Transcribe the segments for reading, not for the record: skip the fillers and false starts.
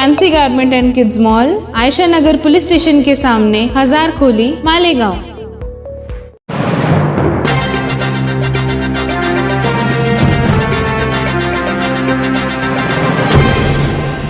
Fancy garment and kids mall, Ayesha Nagar police station के सामने, हजार खोली, मालेगांव।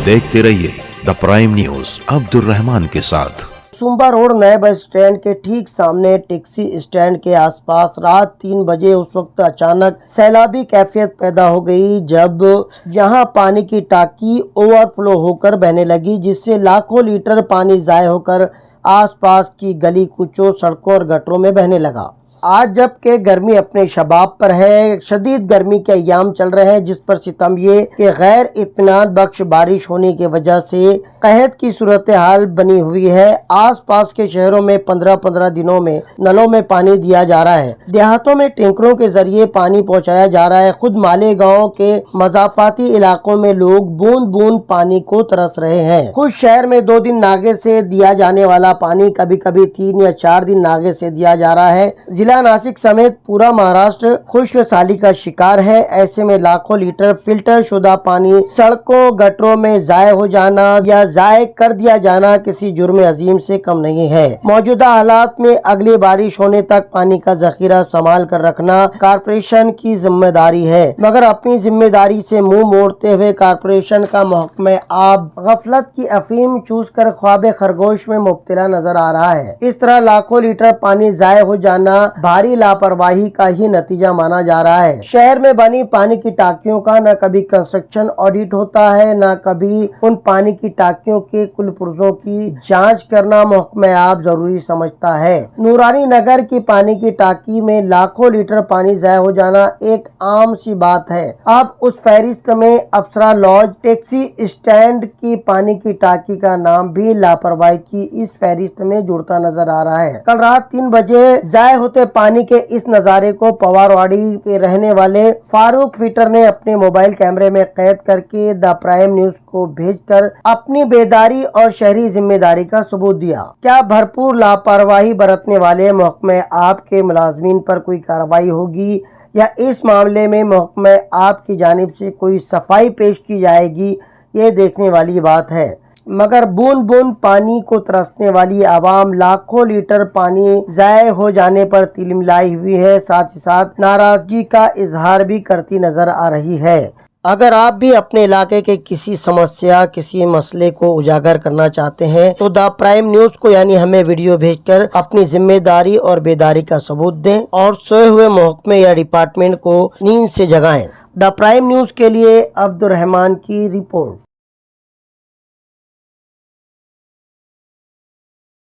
देखते रहिए the prime news Abdul Rahman के साथ। सुंबा रोड नए बस स्टैंड के ठीक सामने टैक्सी स्टैंड के आसपास रात 3 बजे उस वक्त अचानक सैलाबी कैफियत पैदा हो गई जब यहां पानी की टाकी ओवरफ्लो होकर बहने लगी, जिससे लाखों लीटर पानी ज़ाय होकर आसपास की गली कूचों, सड़कों और गटरों में बहने लगा। आज जबकि गर्मी अपने शबाब पर है, शदीद गर्मी के अय्याम चल रहे हैं, जिस पर सितम ये कि गैर इत्मीनान बख्श बारिश होने की वजह से कहत की सूरत हाल बनी हुई है। आसपास के शहरों में 15-15 दिनों में नलों में पानी दिया जा रहा है, देहातों में टैंकरों के जरिए पानी पहुंचाया जा रहा है। खुद मालेगांव के मजाफाती इलाकों में लोग बूंद बूंद पानी को तरस रहे हैं। खुद शहर में 2 दिन नागे से दिया जाने वाला पानी कभी कभी 3 या 4 दिन नागे से दिया जा रहा है। जिला नासिक समेत पूरा महाराष्ट्र खुश्क साली का शिकार है। ऐसे में लाखों लीटर फिल्टर शुदा पानी सड़कों गटरों में ज़ाय हो जाना या ज़ाय कर दिया जाना किसी जुर्म अजीम से कम नहीं है। मौजूदा हालात में अगली बारिश होने तक पानी का जखीरा संभाल कर रखना कारपोरेशन की जिम्मेदारी है, मगर अपनी जिम्मेदारी से मुंह मोड़ते हुए कारपोरेशन का महकमा आब गफलत की अफीम चूस कर ख्वाब खरगोश में मुब्तला नजर आ रहा है। इस तरह लाखों लीटर पानी ज़ाय हो जाना भारी लापरवाही का ही नतीजा माना जा रहा है। शहर में बनी पानी की टाकियों का न कभी कंस्ट्रक्शन ऑडिट होता है, न कभी उन पानी की टाकियों के कुल पुर्जों की जांच करना महकमा आब जरूरी समझता है। नूरानी नगर की पानी की टाकी में लाखों लीटर पानी ज़ाय हो जाना एक आम सी बात है। अब उस फहरिस्त में अप्सरा लॉज, टैक्सी स्टैंड की पानी की टाकी का नाम भी लापरवाही की इस फहरिस्त में जुड़ता नजर आ रहा है। कल रात 3 बजे ज़ाय होते पानी के इस नज़ारे को पवारवाड़ी के रहने वाले फारूक फिटर ने अपने मोबाइल कैमरे में कैद करके द प्राइम न्यूज को भेजकर अपनी बेदारी और शहरी जिम्मेदारी का सबूत दिया। क्या भरपूर लापरवाही बरतने वाले महकमे आब के मुलाजमीन पर कोई कार्रवाई होगी या इस मामले में महकमे आब की जानिब से कोई सफाई पेश की जाएगी, ये देखने वाली बात है। मगर बूंद बूंद पानी को तरसने वाली आवाम लाखों लीटर पानी ज़ाय हो जाने पर तिलमिलाई हुई है, साथ ही साथ नाराजगी का इजहार भी करती नजर आ रही है। अगर आप भी अपने इलाके के किसी समस्या, किसी मसले को उजागर करना चाहते हैं तो द प्राइम न्यूज को यानी हमें वीडियो भेजकर अपनी जिम्मेदारी और बेदारी का सबूत दें और सोए हुए महकमे या डिपार्टमेंट को नींद से जगाएं। द प्राइम न्यूज के लिए अब्दुल रहमान की रिपोर्ट।